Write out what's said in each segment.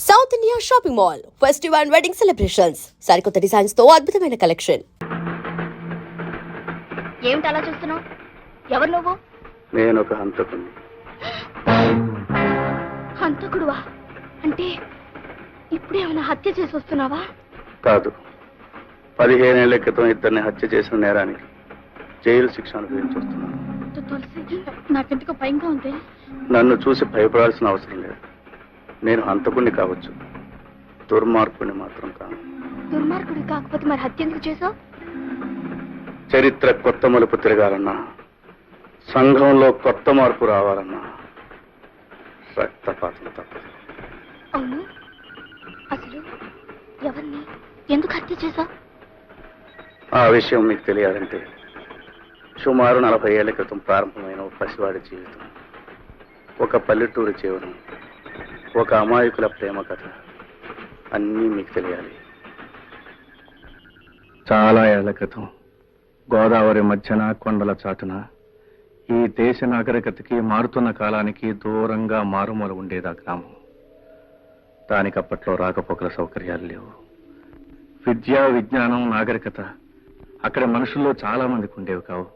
South India shopping mall festive and wedding celebrations సరికొత్త designs తో అద్భుతమైన కలెక్షన్. ఏమిటి అలా చూస్తున్నావు? ఎవరు నువ్వు? నేను ఒక హంతకుడిని. హంతకుడువా? అంటే ఇప్పుడు ఏమైనా హత్య చేసి వస్తున్నావా? కాదు, 15 ఏళ్ల క్రితం ఇద్దరిని హత్య చేసిన నేరానికి జైలు శిక్ష అనుభవించి వస్తున్నాను. తులసి, నాకెందుకు భయంగా ఉంది. నన్ను చూసి భయపడాల్సిన అవసరం లేదు. నేను హంతకుడిని కావచ్చు, దుర్మార్గుడిని మాత్రం కాను. దుర్మార్గుడి కాకపోతే మరి హత్య ఎందుకు చేసావు? చరిత్ర కొత్త మలుపు తిరగాలన్నా, సంఘంలో కొత్త మార్పు రావాలన్నా రక్తపాతం తప్పదు. అవును, అసలు ఎవరిని ఎందుకు హత్య చేసావు? ఆ విషయం మీకు తెలియాలంటే సుమారు 40 ఏళ్ల క్రితం ప్రారంభమైన ఒక పసివాడి జీవితం, ఒక పల్లెటూరు జీవనం, ఒక అమాయకుల ప్రేమ కథ అన్నీ మీకు తెలియాలి. చాలా ఏళ్ల క్రితం గోదావరి మధ్యన కొండల చాటున ఈ దేశ నాగరికతకి మారుతున్న కాలానికి దూరంగా మారుమూల ఉండేది ఆ గ్రామం. దానికి అప్పట్లో రాకపోకల సౌకర్యాలు లేవు. విద్య, విజ్ఞానం, నాగరికత అక్కడ మనుషుల్లో చాలా మందికి ఉండేవి కావు.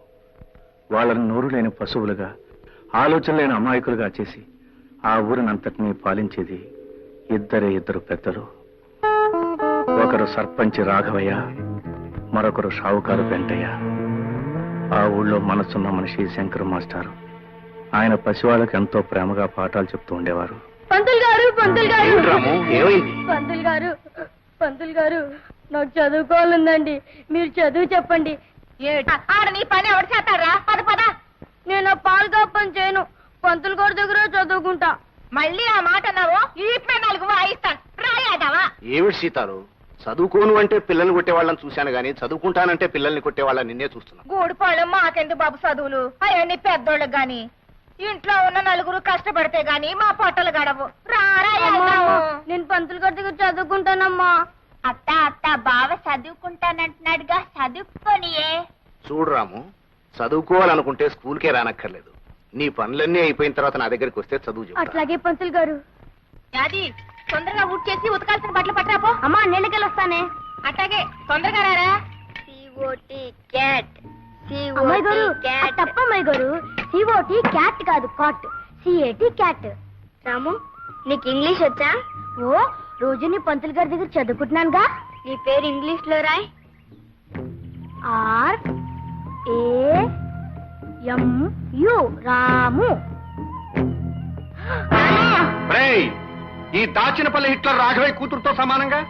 వాళ్ళని నోరు లేని పశువులుగా, ఆలోచన లేని అమాయకులుగా చేసి ఆ ఊరినంతటినీ పాలించేది ఇద్దరు పెద్దలు. ఒకరు సర్పంచ్ రాఘవయ్య, మరొకరు షావుకారు వెంటయ్య. ఆ ఊళ్ళో మనసున్న మనిషి శంకర్ మాస్టారు. ఆయన పసివాళ్ళకి ఎంతో ప్రేమగా పాఠాలు చెప్తూ ఉండేవారు. పంతులు గారు, పంతులు గారు, ఏమైంది? పంతులు గారు, పంతులు గారు, నాకు చదువుకోవాలందండి. మీరు చదువు చెప్పండి. ఆడ నీ పని ఎవరు చేస్తారా? పద. నేను పాలు పని చేయను, పంతులు గారి దగ్గర చదువుకుంటా. మళ్ళీ ఆ మాట అన్నావు, ఈ 4 వాయిస్తాను. రాయాదావా? ఏమిటి సీతారు, చదువుకోను అంటే పిల్లల్ని కొట్టే వాళ్ళని చూశాను గానీ చదువుకుంటానంటే పిల్లల్ని కొట్టే వాళ్ళని నిన్నే చూస్తున్నా. గూడిపాళెం మాకెందుకు బాబు చదువులు? అవన్నీ పెద్దోళ్ళకి గాని, ఇంట్లో ఉన్న 4 కష్టపడితే గాని మా పొట్టలు గడవు. నేను పంతులు గారి దగ్గర చదువుకుంటానమ్మా. అత్త బావ చదువుకుంటానంటున్నాడుగా, చదువుకోనియే. చూడు రాము, చదువుకోవాలనుకుంటే స్కూల్కే రానక్కర్లేదు. నీ పనులన్నీ అయిపోయిన తర్వాత నా దగ్గరికి వస్తే చదువు చెప్తా. అట్లాగే పంతులు గారు. యాది, తొందరగా ఊట్ చేసి ఉతకాల్సిన బట్టలు పట్టరాపో. అమ్మా, నీళ్ళకెళ్ళి వస్తానే. అట్లాగే, తొందరగా రారా. అమ్మాయి గారు, తప్పమ్మాయి గారు, సిఓటి క్యాట్ కాదు, కాట్. C A T cat. రాము, నీకు ఇంగ్లీష్ వచ్చా? ఓ, రోజు నీ పంతులు గారి దగ్గర చదువుకుంటున్నానుగా. నీ పేరు ఇంగ్లీష్ లో రాయ్. RAMU, రాము. ఈ దాచినపల్లి హిట్లర్ రాఘవయ్య కూతురుతో సమానంగా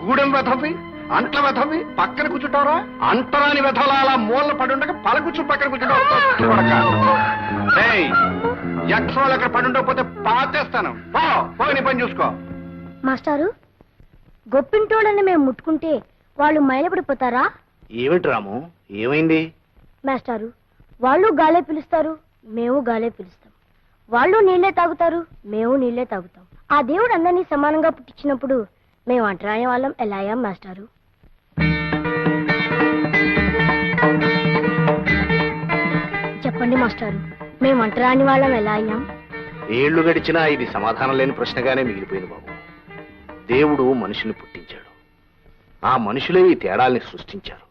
గూడెం వెధవి, అంట్ల వెధవి పక్కన కూర్చుంటారా? అంటరాని వెధవల అలా మూలన పడుండగా పలకూర్చు పక్కన కూర్చుంటావు. ఎక్స్ట్రాలు అక్కడ పడుండకపోతే పాతేస్తాను. పో నీ పని చూసుకో. మాస్టారు, గొప్పింటోళ్ళని మేము ముట్టుకుంటే వాళ్ళు మైలపడిపోతారా? ఏమిటి రాము, ఏమైంది? మాస్టారు, వాళ్ళు గాలే పిలుస్తారు, మేము గాలే పిలుస్తాం. వాళ్ళు నీళ్లే తాగుతారు, మేము నీళ్లే తాగుతాం. ఆ దేవుడు అందరినీ సమానంగా పుట్టించినప్పుడు మేము అంటరాని వాళ్ళం ఎలా అయ్యాం మాస్టారు? చెప్పండి మాస్టారు, మేము అంటరాని వాళ్ళం ఎలా అయ్యాం? ఏళ్లు గడిచినా ఇది సమాధానం లేని ప్రశ్నగానే మిగిలిపోయింది బాబు. దేవుడు మనుషుల్ని పుట్టించాడు, ఆ మనుషులే ఈ తేడాల్ని సృష్టించారు.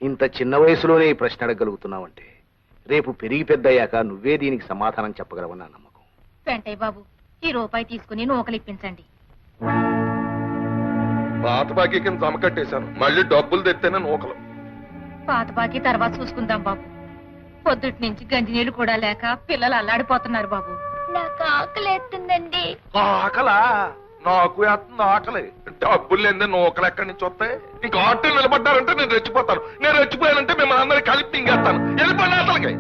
ఇంత చిన్న వయసులోనే ఈ ప్రశ్న అడగలుగుతున్నావంటే రేపు పెరిగి పెద్దయ్యాక నువ్వే దీనికి సమాధానం చెప్పగలవని నా నమ్మకం. వెంటయ్య బాబు, ఈ రూపాయి తీసుకుని నూకలు ఇప్పించండి. పాత బాకీ కింద జమ కట్టేశాను, మళ్ళీ డబ్బులు తెత్తేనే నూకలు. పాత బాకీ తర్వాత చూసుకుందాం బాబు. పొద్దుటి నుంచి గంజి నీళ్లు కూడా లేక పిల్లలు అల్లాడిపోతున్నారు బాబు. నాకు ఆకలి ఎత్తుందండి. ఆకలా? నాకు వేస్తుంది ఆకలి. డబ్బులు లేదే నూకలు ఎక్కడి నుంచి వస్తాయి? ఇంకా ఆటో నిలబడ్డారంటే నేను రెచ్చిపోతాను. నేను రెచ్చిపోయానంటే మిమ్మల్ని అందరినీ కలిపి తింగేస్తాను. వెళ్ళిపోయిన అసలుకి.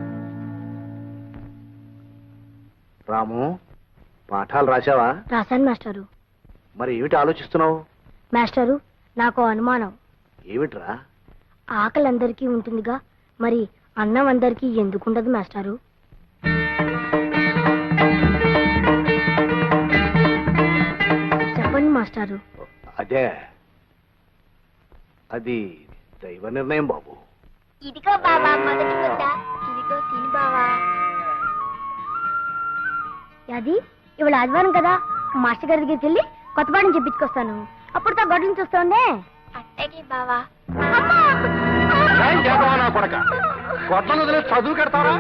రాము, పాఠాలు రాశావా? రాశాను మాస్టారు. మరి ఏమిటి ఆలోచిస్తున్నావు? మాస్టారు, నాకు అనుమానం. ఏమిట్రా? ఆకలి అందరికీ ఉంటుందిగా, మరి అన్నం అందరికీ ఎందుకుండదు మాస్టారు? చెప్పండి మాస్టారు. అదే, అది దైవ నిర్ణయం బాబు. ఇదిగో బాబా మొదటి ముద్ద, ఇదిగో తిని బావా. అది ఇవాళ ఆదివారం కదా, మాస్టర్ గారి దగ్గరికి వెళ్ళి కొత్త పాఠం చెప్పించుకొస్తాను. అప్పుడు తా గొడ్డలు చూస్తుండే. అట్టకి బావా. ఏం చేద్దామా నా కొడక? గొడ్డలు వదిలే చదువు కడతారా?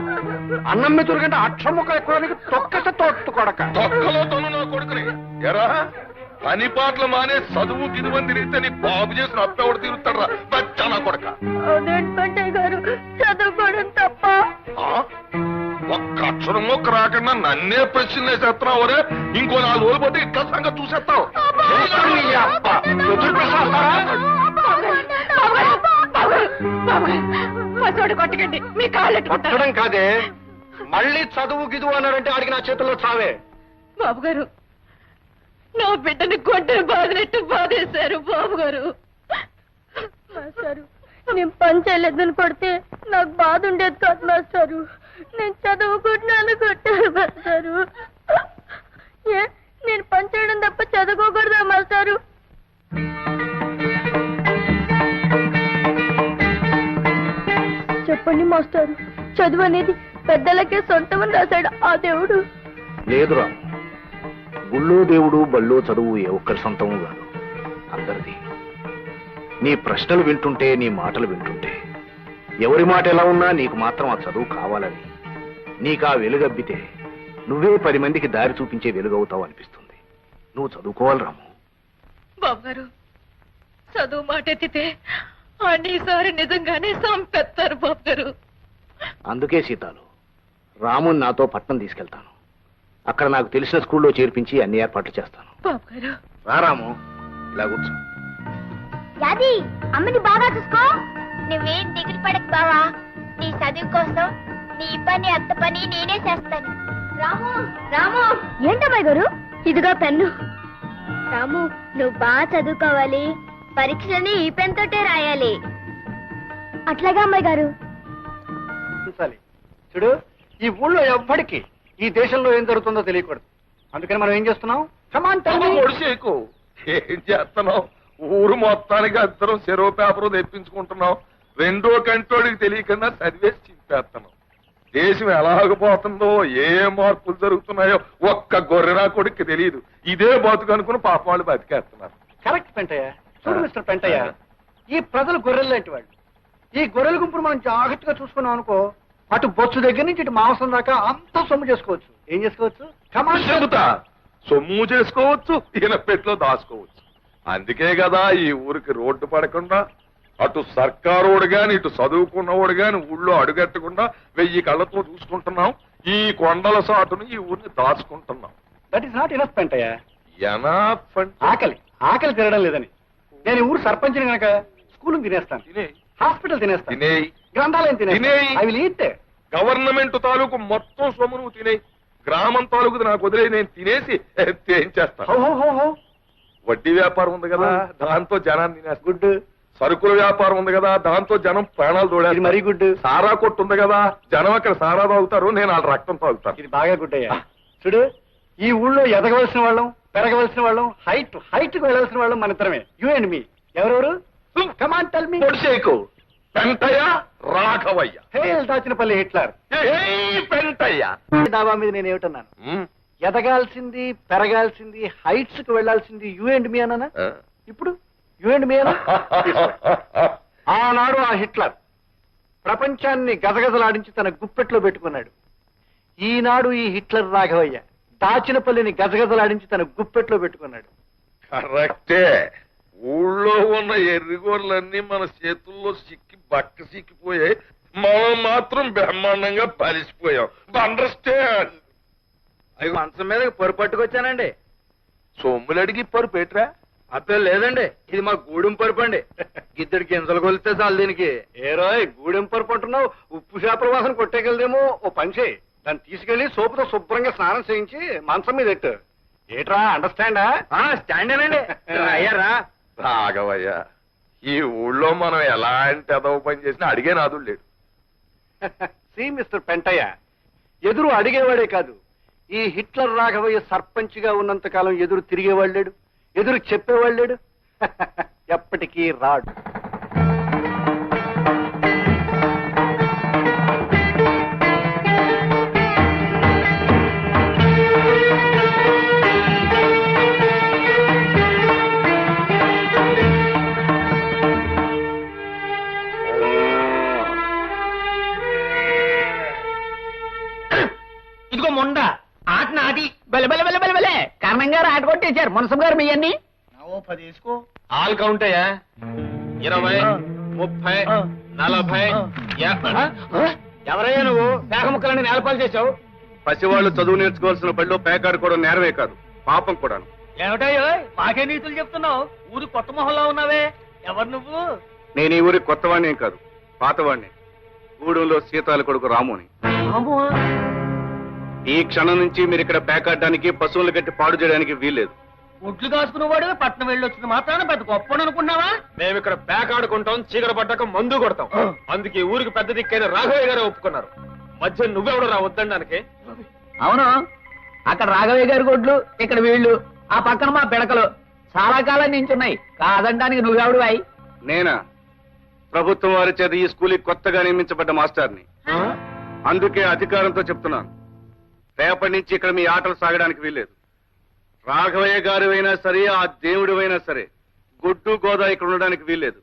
అన్నం మెతురు కంటే అక్షరం ముక్క ఎక్కువ తొక్కస తొట్టు కొడక. తొక్కలో తను నా కొడుకుని ఎరా పని పాటలు మానే చదువు గిదువని తిరిగితే నీ బాబు చేసిన అప్పెవడు తిరుగుతాడు రా బచ్చా నా కొడక. అదేంటంటే గారు చదువుకోవడం తప్ప. ఒక్క అక్షరం మొక్క రాకుండా నన్నే ప్రశ్న వేసేస్తున్నావు రే. ఇంకో 4 రోజులు పోతే ఇట్లా సంగతి చూసేస్తావు. కొట్టకండి మీ కాళ్ళు కొట్టడం కాదే, మళ్ళీ చదువు గిదువు అన్నాడంటే ఆడికి నా చేతుల్లో చావే. బాబు గారు నా బిడ్డని గొడ్డని బాధినట్టు బాధేశారు బాబు గారు. మాస్టారు నేను పని చేయలేదని కొడితే నాకు బాధ ఉండేది కాదు మాస్టారు. నేను చదువుకుంటున్నాను కొట్టారు మాస్టారు. ఏ నేను పని చేయడం తప్ప చదువుకోకూడదా మాస్టారు? చెప్పండి మాస్టారు, చదువు అనేది పెద్దలకే సొంతమని రాశాడు ఆ దేవుడు. లేదురా, గుళ్ళో దేవుడు బళ్ళో చదువు ఏ ఒక్కరి సొంతము కాదు, అందరిది. నీ ప్రశ్నలు వింటుంటే, నీ మాటలు వింటుంటే ఎవరి మాట ఎలా ఉన్నా నీకు మాత్రం ఆ చదువు కావాలని, నీకు ఆ వెలుగబ్బితే నువ్వే 10 మందికి దారి చూపించే వెలుగవుతావు అనిపిస్తుంది. నువ్వు చదువుకోవాలి రాము. బాబు గారు చదువు మాట ఎత్తితే అన్నిసారి నిజంగానే సంపెత్తారు బాబు గారు. అందుకే సీతాలు, రాముని నాతో పట్నం తీసుకెళ్తాను. అక్కడ నాకు తెలిసిన స్కూల్లో చేర్పించి అన్ని ఏర్పాట్లు చేస్తాను. బాబు గారు రా రాము, ఇలా కూర్చో. యాది అమ్మని బాగా చూసుకో. నువ్వేం దిగులు పడకు బావా, నీ చదువు కోసం నీ పని అత్త పని నేనే చేస్తాను. రాము రాము. ఏంటమ్మాయి గారు, ఇదిగో పెన్ను. రాము నువ్వు బాగా చదువుకోవాలి, పరీక్షలని ఈ పెన్ తోటే రాయాలి. అట్లాగా అమ్మాయి గారు. చూడు, ఈ ఊళ్ళో ఎవ్వడికి ఈ దేశంలో ఏం జరుగుతుందో తెలియకూడదు. అందుకని మనం ఏం చేస్తున్నాం? ఒడిసేకు ఏం చేస్తున్నావు? ఊరు మొత్తానికి అందరం చెరో పేపరు తెప్పించుకుంటున్నాం. 2వ కంటోడికి తెలియకుండా చదివేసి చింపేస్తున్నాం. దేశం ఎలాగపోతుందో, ఏ మార్పులు జరుగుతున్నాయో ఒక్క గొర్రెనా కొడుక్కి తెలియదు. ఇదే బతుకు అనుకుని పాప వాళ్ళు బతికేస్తున్నారు. కరెక్ట్ పెంటయ్య. చూడు మిస్టర్ పెంటయ్య, ఈ ప్రజలు గొర్రెలు లాంటి వాళ్ళు. ఈ గొర్రెల గుంపును మనం జాగ్రత్తగా చూసుకున్నాం అనుకో, అటు బొచ్చు దగ్గర నుంచి ఇటు మాంసం దాకా అంతా సొమ్ము చేసుకోవచ్చు. ఏం చేసుకోవచ్చు? చెబుతా, సొమ్ము చేసుకోవచ్చు, ఈయన పెట్లో దాచుకోవచ్చు. అందుకే కదా ఈ ఊరికి రోడ్డు పడకుండా అటు సర్కారోడు గాని ఇటు చదువుకున్నవాడు గాని ఊళ్ళో అడుగట్టకుండా 1000 కళ్ళతో చూసుకుంటున్నాం. ఈ కొండల సాటును ఈ ఊరిని దాచుకుంటున్నాం. That is not enough Pentayya. Enough అంటే ఆకలి తినడం లేదని నేను ఊరు సర్పంచిని గనక స్కూల్ తినేస్తాను, తినేయ్, హాస్పిటల్ తినేస్తాను, తినేయ్, గ్రంథాలయం తినేయ్. తినేస్తాను. I will eat. గవర్నమెంట్ తాలూకు మొత్తం సొమ్ము నువ్వు తినేయి, గ్రామం తాలూకు నాకు వదిలే నేను తినేసి ఏం చేస్తాను? వడ్డీ వ్యాపారం ఉంది కదా, దాంతో జనాన్ని తినేస్తా. గుడ్. సరుకుల వ్యాపారం ఉంది కదా, దాంతో జనం ప్రాణాలు తోడేది. మరీ గుడ్. సారా కొట్టు ఉంది కదా, జనం అక్కడ సారా తాగుతారు, నేను వాళ్ళ రక్తం తాగుతాను. ఇది బాగా గుడ్ అయ్యా. చూడు, ఈ ఊళ్ళో ఎదగవలసిన వాళ్ళం, పెరగవలసిన వాళ్ళం, హైట్ కు వెళ్ళవలసిన వాళ్ళం మన ఇద్దరమే. You and me. ఎవరెవరు? Come on tell me. పొడిసేకు పెంటయ్య, రాఘవయ్య. దాచినపల్లి హిట్లర్. పెంటయ్య దాబా మీద నేను ఏమిటన్నాను? ఎదగాల్సింది, పెరగాల్సింది, హైట్స్ కు వెళ్లాల్సింది యూ అండ్ మీ అన్నానా? ఇప్పుడు యూ అండ్ మీ అన్నా? ఆనాడు ఆ హిట్లర్ ప్రపంచాన్ని గజగజలాడించి తన గుప్పెట్లో పెట్టుకున్నాడు. ఈనాడు ఈ హిట్లర్ రాఘవయ్య దాచినపల్లిని గజగజలాడించి తన గుప్పెట్లో పెట్టుకున్నాడు. కరెక్టే. ఊళ్ళో ఉన్న ఎర్రిగోర్లన్నీ మన చేతుల్లో బక్క సిక్కిపోయాయి. మనం మాత్రం బ్రహ్మాండంగా పరిసిపోయాం. అండర్స్టాండ్? అవి మంచం మీద పరుపు పట్టుకొచ్చానండి. సొమ్ములు అడిగి పరుపు పెట్టరా? అబ్బే లేదండి, ఇది మా గూడెం పరుపు అండి. గిద్దెడు గింజలు కొలితే చాలు దీనికి. ఏరోయ్, గూడెం పరుపు అంటున్నావు, ఉప్పు చేపల వాసన కొట్టేకెళ్దేమో. ఓ పని చేయి, దాన్ని తీసుకెళ్లి సోపుతో శుభ్రంగా స్నానం చేయించి మంచం మీద ఎట్టు. ఏట్రా, అండర్స్టాండా? స్టాండేనండి. అయ్యారా రాఘవయ్య, ఈ ఊళ్ళో మనం ఎలాంటి అదవ పని చేసినా అడిగే నాదుడు లేడు. సి మిస్టర్ పెంటయ్య, ఎదురు అడిగేవాడే కాదు, ఈ హిట్లర్ రాఘవయ్య సర్పంచ్ గా ఉన్నంత కాలం ఎదురు తిరిగేవాడు లేడు, ఎదురు చెప్పేవాడు లేడు. ఎప్పటికీ రాడు. పేట కొట్టేశారు మునసం గారు మీ అన్ని ఆల్ కౌంట్ అయ్యా 20, 30, 40. ఎవరయ్యా నువ్వు పేక ముక్కలని నేలపాలు చేశావు? పసివాళ్ళు చదువు నేర్చుకోవాల్సిన బడిలో పేకాడుకోవడం నేరమే కాదు, పాపం కూడాను. ఏమిటయ్యో మాకే నీతులు చెప్తున్నావు? ఊరు కొత్త మొహంలో ఉన్నావే, ఎవరు నువ్వు? నేను ఈ ఊరికి కొత్తవాణ్ణి ఏం కాదు, పాతవాణ్ణి. గూడెంలో సీతాల కొడుకు రాముని. ఈ క్షణం నుంచి మీరు ఇక్కడ పేకాడడానికి, పశువులు కట్టి పాడు చేయడానికి వీల్లేదు. ఒట్లు కాసుకునేవాడు పట్నం వెళ్ళి వచ్చింది మాత్రాన పెద్ద గొప్ప అనుకున్నావా? మేము ఇక్కడ పేకాడుకుంటాం, చీకటి పడ్డాక మందు కొడతాం. అందుకే ఊరికి పెద్ద దిక్కైన రాఘవయ్య గారు ఒప్పుకున్నారు. మధ్య నువ్వెవడు రా వద్దడానికి? అవును, అక్కడ రాఘవయ్య గారి గొడ్లు, ఇక్కడ వీళ్ళు, ఆ పక్కన మా పిడకలు చాలా కాలం నించున్నాయి. కాదనడానికి నువ్వెవడు అయి? నేనా? ప్రభుత్వం వారి చేత ఈ స్కూల్కి కొత్తగా నియమించబడ్డ మాస్టర్ని. అందుకే అధికారంతో చెప్తున్నాను, రేపటి నుంచి ఇక్కడ మీ ఆటలు సాగడానికి వీల్లేదు. రాఘవయ్య గారు అయినా సరే, ఆ దేవుడు అయినా సరే, గొడ్డు గోదా ఇక్కడ ఉండడానికి వీల్లేదు.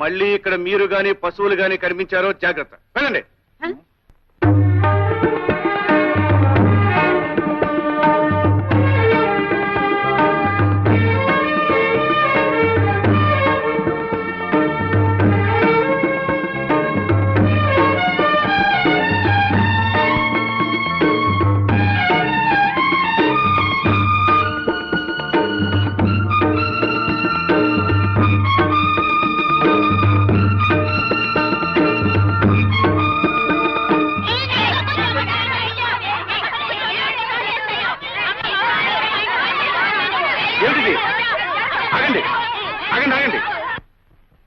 మళ్ళీ ఇక్కడ మీరు గాని పశువులు గాని కనిపించారో జాగ్రత్త. వెళ్ళండి.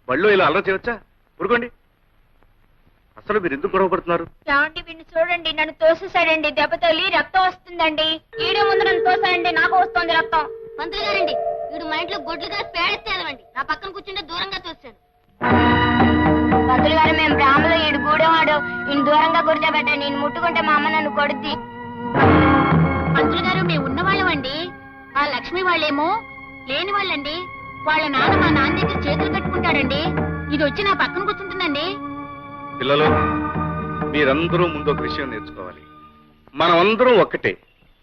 బళ్ళు ఇలా అల్లరి చేయవచ్చా? ఊరుకోండి. అసలు మీరు ఎందుకు గొడవ పడుతున్నారు? ఏమండి వీడిని చూడండి, నన్ను తోసేశాడండి. దెబ్బ తగిలి రక్తం వస్తుందండి. ఈడే ముందు నన్ను తోసాడండి, నాకు వస్తుంది రక్తం. మంత్రులు గారండి, వీడు మా ఇంట్లో గొడ్లు కాసి పేడెత్తేదమండి. నా పక్కన కూర్చుంటే దూరంగా తోస్తాడు. మంత్రులు గారు, మేము బ్రాహ్మలు, ఈడు గూడెవాడు. ఈయన దూరంగా కూర్చోబెట్టండి. నేను ముట్టుకుంటే మా అమ్మ నన్ను కొడుద్ది. మంత్రులు గారు, మేము ఉన్నవాళ్ళమండి. ఆ లక్ష్మి వాళ్ళేమో లేని వాళ్ళండి. వాళ్ళ నాన్న మా నాన్న దగ్గర చేతులు కట్టుకుంటాడండి. ఇది వచ్చి నా పక్కన కూర్చుంటుందండి. పిల్లలు, మీరందరూ ముందు ఒక విషయం నేర్చుకోవాలి. మనం అందరం ఒక్కటే.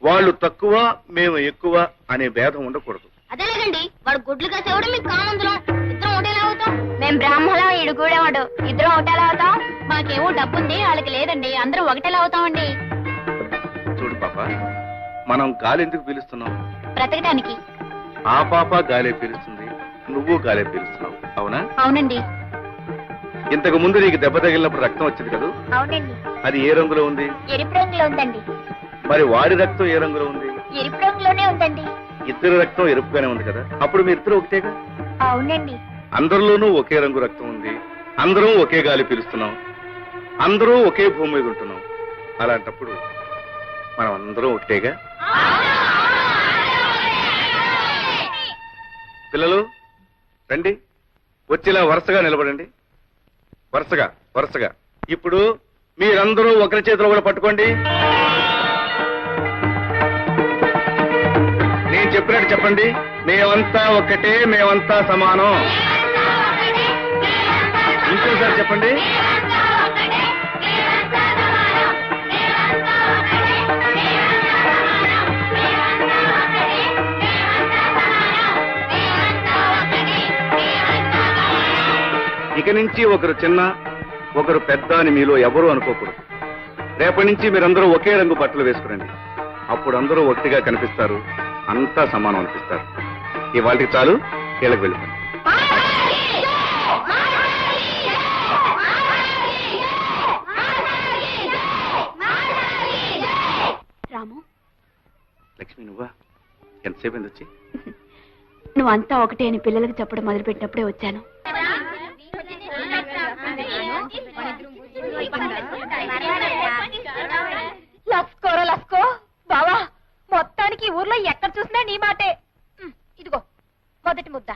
వాళ్ళు తక్కువ, మేము ఎక్కువ అనే భేదం ఉండకూడదు. అదేలేదండి, వాడు గొడ్లు కాసేవాడు, మీకు కామందులం. ఇద్దరం ఒకటేలా అవుతాం. మేము బ్రాహ్మణం, ఈడు గూడెవాడు. ఇద్దరం ఒకటేలా అవుతాం. మాకేమో డబ్బుంది, వాళ్ళకి లేదండి. అందరం ఒకటేలా అవుతామండి. చూడు పాప, మనం గాలి ఎందుకు పీలుస్తున్నాం? బ్రతకటానికి. ఆ పాప గాలే పీలుస్తుంది, నువ్వు గాలే పీలుస్తున్నావు. అవునా? అవునండి. ఇంతకు ముందు నీకు దెబ్బ తగిలినప్పుడు రక్తం వచ్చింది కదా? అవునండి. అది ఏ రంగులో ఉంది? ఎరుపు రంగులో ఉందండి. మరి వాడి రక్తం ఏ రంగులో ఉంది? ఎరుపు రంగులోనే ఉందండి. ఇద్దరు రక్తం ఎరుపుగానే ఉంది కదా? అప్పుడు మీ ఇద్దరు ఒకటేగా? అవునండి. అందరిలోనూ ఒకే రంగు రక్తం ఉంది. అందరం ఒకే గాలి పీలుస్తున్నాం. అందరూ ఒకే భూమి మీద ఉంటున్నాం. అలాంటప్పుడు మనం అందరం ఒకటేగా? పిల్లలు రండి, వచ్చిలా వరుసగా నిలబడండి. వరుసగా వరుసగా. ఇప్పుడు మీరందరూ ఒకరి చేతిలో కూడా పట్టుకోండి. నేను చెప్పినట్టు చెప్పండి. మేమంతా ఒక్కటే, మేమంతా సమానం. ఇంకోసారి చెప్పండి. ఇక నుంచి ఒకరు చిన్న, ఒకరు పెద్ద అని మీలో ఎవరూ అనుకోకూడదు. రేపటి నుంచి మీరందరూ ఒకే రంగు బట్టలు వేసుకురండి. అప్పుడు అందరూ ఒకటిగా కనిపిస్తారు, అంతా సమానం అనిపిస్తారు. ఇవాళకి చాలు, కీళ్ళకి వెళ్ళిపోండి. రాము, లక్ష్మి నువ్వా? ఎంతసేపు అయింది వచ్చి? నువ్వంతా ఒకటే అని పిల్లలకు చెప్పడం మొదలుపెట్టినప్పుడే వచ్చాను. లస్కోరా లస్కో బావా, మొత్తానికి ఊర్లో ఎక్కడ చూసినా నీ మాటే. ఇదిగో మొదటి ముద్ద.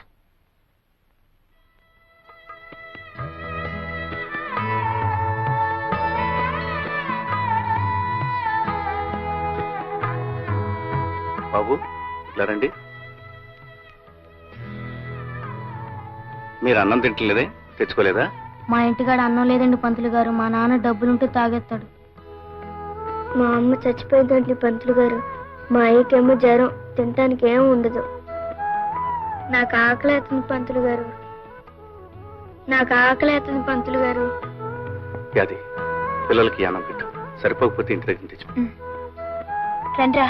బాబు ఇలా రండి. మీరు అన్నం తింటలేదే? తెచ్చుకోలేదా? మా ఇంటికాడ అన్నం లేదండి పంతులు గారు. మా నాన్న డబ్బులుంటే తాగేస్తాడు. మా అమ్మ చచ్చిపోయిందండి పంతులు గారు. మా అయ్యకేమో జ్వరం, తినటానికి ఏం ఉండదు. నాకు ఆకలి అవుతుంది పంతులు గారు, నాకు ఆకలి అవుతుంది పంతులు గారు. అది పిల్లలకి యానం పెట్టు, సరిపోకపోతే ఇంటి దగ్గర తెచ్చు. రండ్రా.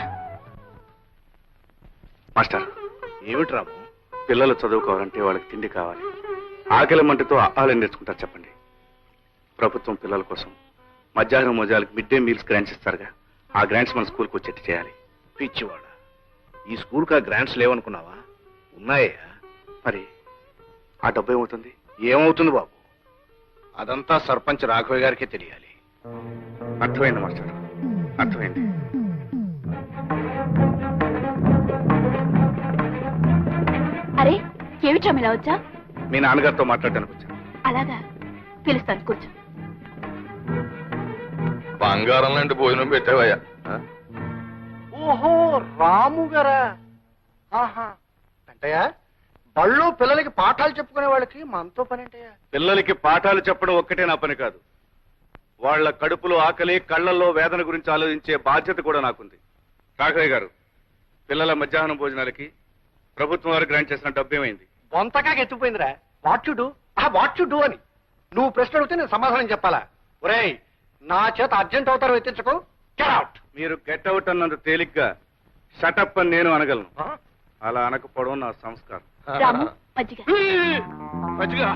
మాస్టర్, ఏమిటి రాము? పిల్లలు చదువుకోవాలంటే వాళ్ళకి తిండి కావాలి. ఆకలి మంటతో ఆహారం నేర్చుకుంటారు చెప్పండి. ప్రభుత్వం పిల్లల కోసం మధ్యాహ్నం మోజాలకు మిడ్ డే మీల్స్ గ్రాంట్స్ ఇస్తారుగా, ఆ గ్రాంట్స్ మన స్కూల్కి వచ్చేట్టు చేయాలి. పిచ్చివాడ, ఈ స్కూల్కి ఆ గ్రాంట్స్ లేవనుకున్నావా? ఉన్నాయా? మరి ఆ డబ్బు ఏమవుతుంది? ఏమవుతుంది బాబు, అదంతా సర్పంచ్ రాఘవయ్య గారికే తెలియాలి. అర్థమైంది మాస్టర్, అర్థమైంది. అరే ఏమిట్రా ఇలా వచ్చా? మీ నాన్నగారితో మాట్లాడడానికి వచ్చాను. అలాగా, పిలుస్తాను కూర్చో. బంగారం లాంటి భోజనం పెట్టావయ్యా. ఓహో, రాము గారా? ఆహా. వెంటయ్య, బళ్ళు పిల్లలకి పాఠాలు చెప్పుకునే వాళ్ళకి మనతో పని ఏంటయ్యా? పిల్లలకి పాఠాలు చెప్పడం ఒక్కటే నా పని కాదు, వాళ్ళ కడుపులో ఆకలి, కళ్ళల్లో వేదన గురించి ఆలోచించే బాధ్యత కూడా నాకుంది. రాఘవయ్య గారు, పిల్లల మధ్యాహ్నం భోజనాలకి ప్రభుత్వం వారు గ్రాంట్ చేసిన డబ్బు ఏమైంది? బొంతగా ఎత్తుకుపోయిందిరా. వాట్ యు డూ అని నువ్వు ప్రశ్న అడిగితే నేను సమాధానం చెప్పాలా? ఒరేయ్, నా చేత అర్జెంట్ అవుతారు ఎత్తించకు. Get out. మీరు గెట్ అవుట్ అన్నంత తేలిగ్గా షటప్ అని నేను అనగలను. అలా అనకపోవడం నా సంస్కారం. రాము, మజ్జిగ. మంచిగా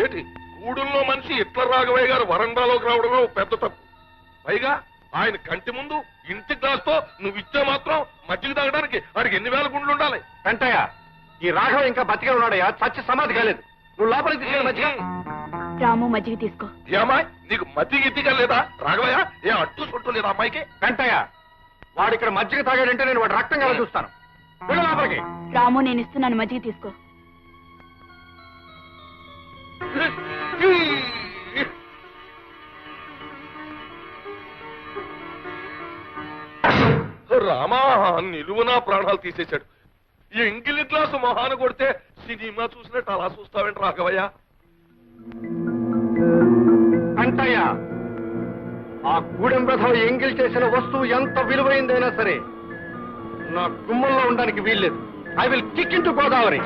ఏంటి, గూడుల్లో మనిషి ఇట్ల రాఘవయ్య గారు వరండాలోకి రావడమే ఓ పెద్ద తప్పు. పైగా ఆయన కంటి ముందు ఇంటి గ్లాస్తో నువ్వు ఇచ్చే మాత్రం మజ్జిగ తాగడానికి వాడికి ఎన్ని వేల గుండ్లు ఉండాలి? వెంటయ్య, ఈ రాఘవ ఇంకా బతికే ఉన్నాడయ్యా, చచ్చి సమాధి కాలేదు. నువ్వు లోపలికి తీసుకెళ్ళి మధ్య. రాము, మజ్జిగ తీసుకో. ఏమాయ్, నీకు మజ్జిగ ఇద్దిగా లేదా రాఘవయ్య? ఏ అట్టు చుట్టూ లేదా అమ్మాయికి? వెంటయ్య, వాడు ఇక్కడ మజ్జిగ తాగాడంటే నేను వాడు రక్తం కదా చూస్తాను. వెళ్ళు లోపలికి. రాము, నేను ఇస్తున్నాను, మజ్జిగ తీసుకో. రామా, నిలువునా ప్రాణాలు తీసేశాడు. ఈ ఎంగిలి గ్లాసు మొహాన కొడితే సినిమా చూసినట్టు అలా చూస్తావేంటి రాఘవయ్య? వెంటయ్య, ఆ గూడెం రథం ఎంగిల్ చేసిన వస్తువు ఎంత విలువైందైనా సరే నా గుమ్మంలో ఉండడానికి వీల్లేదు. I will kick in to Godavari.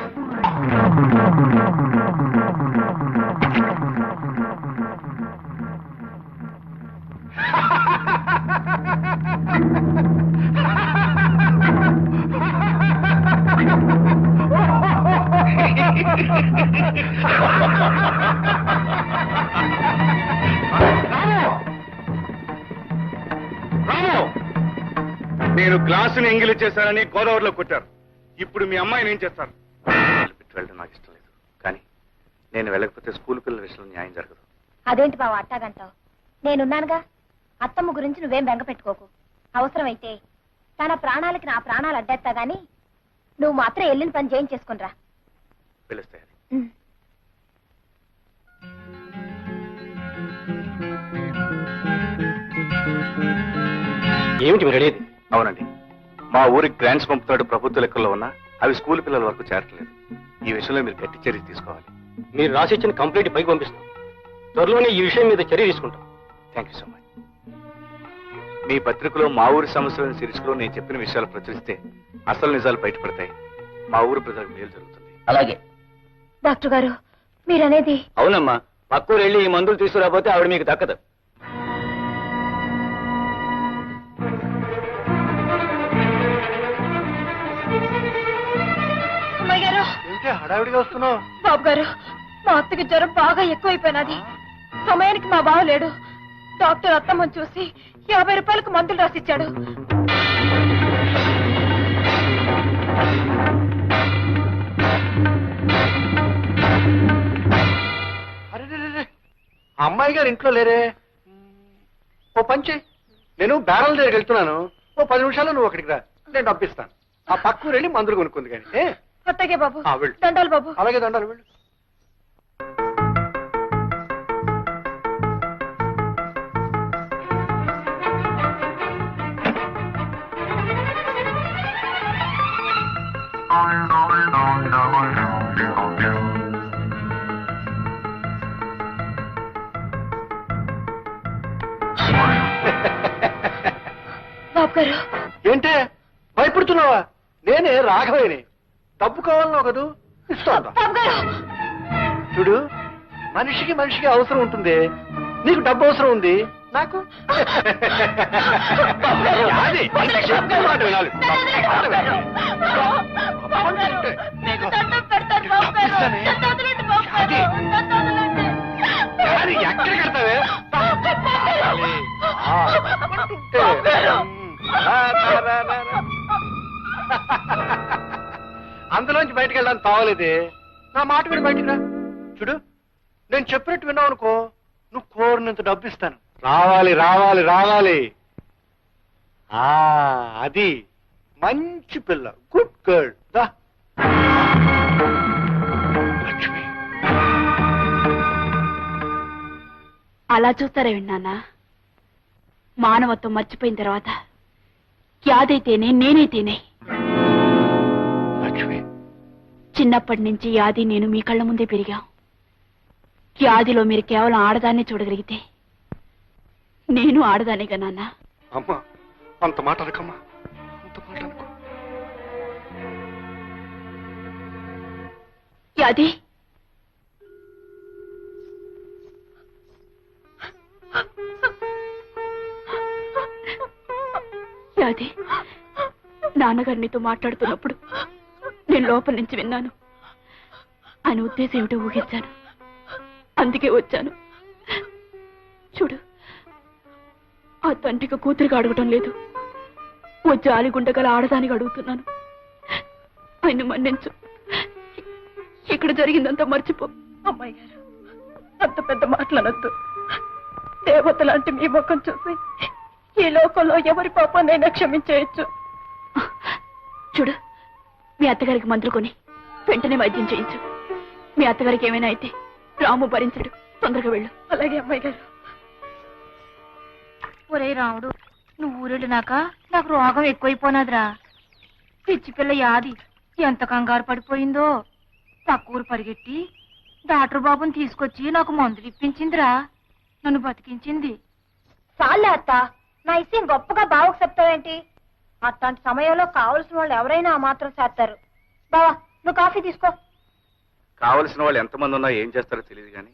నేను గ్లాసుని ఎంగిలి చేశానని గోదావరిలో కొట్టారు. ఇప్పుడు మీ అమ్మాయిని ఏం చేస్తారు? వెళ్ళడం నాకు ఇష్టం లేదు, కానీ నేను వెళ్ళకపోతే స్కూల్ పిల్లల విషయంలో న్యాయం జరగదు. అదేంటి బావ అట్టాగంటావు? నేనున్నానుగా. అత్తమ్మ గురించి నువ్వేం బెంగ పెట్టుకోకు. అవసరమైతే తన ప్రాణాలకి నా ప్రాణాలు అడ్డేస్తా గాని నువ్వు మాత్రం వెళ్ళిన పని చేయించేసుకునిరా. పిలుస్తాయని ఏమిటి మీరు అడిగేది? అవునండి, మా ఊరికి గ్రాంట్స్ పంపుతాడు ప్రభుత్వ లెక్కల్లో ఉన్నా అవి స్కూల్ పిల్లల వరకు చేరట్లేదు. ఈ విషయంలో మీరు గట్టి చర్య తీసుకోవాలి. మీరు రాసిచ్చిన కంప్లైంట్ పైకి పంపిస్తాం. త్వరలోనే ఈ విషయం మీద చర్య తీసుకుంటాం. Thank you so much. మీ పత్రికలో మా ఊరి సమస్యలను సిరీస్లో నేను చెప్పిన విషయాలు ప్రచురిస్తే అసలు నిజాలు బయటపడతాయి. మా ఊరు ప్రజలకు మేలు జరుగుతుంది. అలాగే డాక్టర్ గారు, మీరనేది? అవునమ్మా, పక్కూరు వెళ్ళి ఈ మందులు తీసుకురాకపోతే ఆవిడ మీకు దక్కదు. అమ్మాయి గారు. ఏంటి హడావిడిగా వస్తున్నావు? బాబు గారు, మా అత్తకి జ్వరం బాగా ఎక్కువైపోయినది. సమయానికి మా బావ లేడు. డాక్టర్ అత్తమ్మని చూసి 50 రూపాయలకు మందులు రాసిచ్చాడు. అరే, అమ్మాయి గారు ఇంట్లో లేరే? ఓ పంచి, నేను బ్యారల్ దగ్గరికి వెళ్తున్నాను. ఓ 10 నిమిషాల్లో నువ్వు అక్కడికి రా, నేను పంపిస్తాను. ఆ పక్కూరు వెళ్ళి మందులు కొనుక్కుంది కానీ. అత్తగే బాబు. వెళ్ళు. దండాలు బాబు. అలాగే దండాలు, వెళ్ళు. బాబు గారు, ఏంటే భయపడుతున్నావా? నేనే రాఘవేని. డబ్బు కావాలన్నావు కదూ, ఇస్తాను. చూడు, మనిషికి మనిషికి అవసరం ఉంటుంది. నీకు డబ్బు అవసరం ఉంది, నాకు ఎక్కడ కడతావే? అందులోంచి బయటకు వెళ్ళడానికి తావలేదే. నా మాట విని బయటికి రా. చూడు, నేను చెప్పినట్టు విన్నావు అనుకో, నువ్వు కోరినంత డబ్బు ఇస్తాను. రావాలి రావాలి రావాలి. అది మంచి పిల్ల, గుడ్ గర్ల్. దా లక్ష్మి. అలా చూస్తారే విన్నానా? మానవత్వం మర్చిపోయిన తర్వాత యాదైతేనే నేనైతేనే. లక్ష్మి, చిన్నప్పటి నుంచి యాది నేను మీ కళ్ళ ముందే పెరిగాం. యాదిలో మీరు కేవలం ఆడదాన్నే చూడగలిగితే నేను ఆడదానేగా నాన్న. అమ్మా, అంత మాట అనకమ్మా, అంత మాట అనుకో. యాది, యాది, నాన్నగారు నీతో మాట్లాడుతున్నప్పుడు నేను లోపల నుంచి విన్నాను. ఆయన ఉద్దేశం ఏమిటో ఊహించాను, అందుకే వచ్చాను. చూడు, ఆ తండ్రికి కూతురికి అడగటం లేదు, ఓ జాలిగుండగల ఆడదానికి అడుగుతున్నాను. ఆయన మన్నించు. ఇక్కడ జరిగిందంతా మర్చిపో. అమ్మాయి గారు, అంత పెద్ద మాటలనొద్దు. దేవత లాంటి మీ ముఖం చూసి ఈ లోకంలో ఎవరి పాపాన్నైనా క్షమించేయచ్చు. చూడు, మీ అత్తగారికి మందులు కొని వెంటనే వైద్యం చేయించు. మీ అత్తగారికి ఏమైనా అయితే రాము భరించడు. తొందరగా వెళ్ళు. అలాగే అమ్మాయి గారు. ఒరే రాముడు, నువ్వు ఊరెళ్ళినాక నాకు రోగం ఎక్కువైపోనాదిరా. పిచ్చి పిల్ల యాది ఎంత కంగారు పడిపోయిందో. పక్క ఊరు పరిగెట్టి డాక్టర్ బాబుని తీసుకొచ్చి నాకు మందులు ఇప్పించిందిరా. నన్ను బతికించింది. చాలే అత్త, నా ఇష్టం గొప్పగా బావకు చెప్తావేంటి? అట్లాంటి సమయంలో కావలసిన వాళ్ళు ఎవరైనా ఆ మాత్రం చేస్తారు. బావా, నువ్వు కాఫీ తీసుకో. కావలసిన వాళ్ళు ఎంతమంది ఉన్నా ఏం చేస్తారో తెలియదు కానీ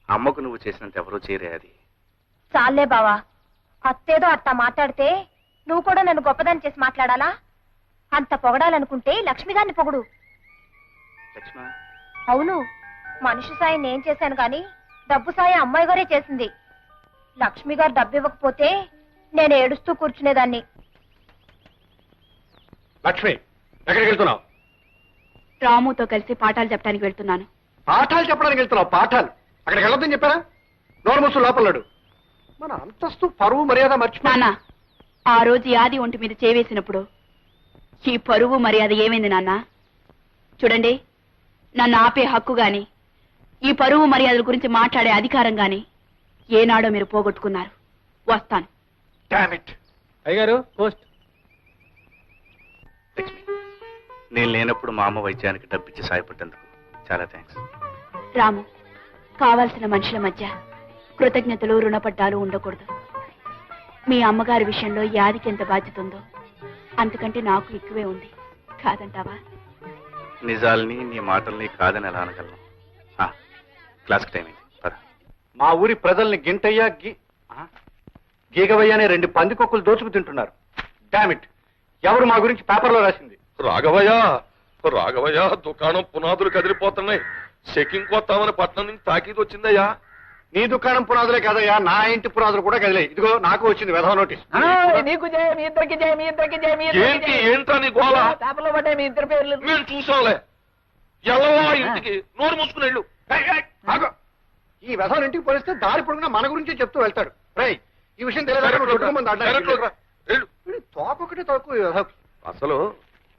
అమ్మకు నువ్వు చేసినంత ఎవరూ చేయరే. అది చాలే బావా, అత్తేదో అట్టా మాట్లాడితే నువ్వు కూడా నన్ను గొప్పదాన్ని చేసి మాట్లాడాలా? అంత పొగడాలనుకుంటే లక్ష్మి గారిని పొగుడు. లక్ష్మ, అవును, మనిషి సాయం నేను చేశాను కానీ డబ్బు సాయం అమ్మాయి గారే చేసింది. లక్ష్మి గారు డబ్బు ఇవ్వకపోతే నేను ఏడుస్తూ కూర్చునేదాన్ని. లక్ష్మి, ఎక్కడికి వెళ్తున్నావు? రాముతో కలిసి పాఠాలు చెప్పడానికి వెళ్తున్నాను. పాఠాలు చెప్పడానికి వెళ్తున్నావు? పాఠాలు అక్కడికి వెళ్ళొద్దని చెప్పారా? నోరు మూసు లోపలడు. మన అంతస్తు పరువు మర్యాద మర్చిపోయినా. నాన్న, ఆ రోజు యాది ఒంటి మీద చేవేసినప్పుడు ఈ పరువు మర్యాద ఏమైంది నాన్న? చూడండి, నన్ను ఆపే హక్కు గాని ఈ పరువు మర్యాదల గురించి మాట్లాడే అధికారం గాని ఏనాడో మీరు పోగొట్టుకున్నారు. వస్తాను. అయ్యగారు పోస్ట్. లక్ష్మి, నేను లేనప్పుడు మా అమ్మ వైద్యానికి డబ్బిచ్చి సాయపడ్డందుకు చాలా థ్యాంక్స్. రాము, కావాల్సిన మనుషుల మధ్య కృతజ్ఞతలు రుణపడ్డాలు ఉండకూడదు. మీ అమ్మగారి విషయంలో యాదికి ఎంత బాధ్యత ఉందో అంతకంటే నాకు ఎక్కువే ఉంది. కాదంటావా? నిజాల్ని నీ మాటల్ని కాదని ఎలా అనగలను? క్లాస్కి టైం అయింది, పద. మా ఊరి ప్రజల్ని గింటయ్యా గీగవయ్య అనే 2 పందికొక్కులు దోచుకు తింటున్నారు. డామిట్, ఎవరు మా గురించి పేపర్లో రాసింది? రాఘవయ్య, రాఘవయ్య, దుకాణం పునాదులు కదిలిపోతున్నాయి. చెకింగ్ కొత్తామని పట్నం నుంచి తాకీదు వచ్చిందయ్యా. నీ దుకాణం పునాదులే కదయ్యా, నా ఇంటి పునాదులు కూడా కదిలే. ఇదిగో నాకు వచ్చింది వెధవ నోటీస్. నీకు జయ, మీ ఇద్దరికి జయ, మీ ఇద్దరికి జయ, మీ ఏంటి ఏంటా నీ గోళ? పేపర్లో పడ్డాయి మీ ఇద్దరు పేర్లు. మేము చూసాంలే. ఎల్లవా ఇంటికి, నోరు మూసుకుని వెళ్ళు. ఈ వెధవ ఇంటికి పోలిస్తే దారి పొడుగునా మన గురించే చెప్తూ వెళ్తాడు. రేయ్, ఈ విషయం తెలియదు. తోకొకటి తక్కువ. అసలు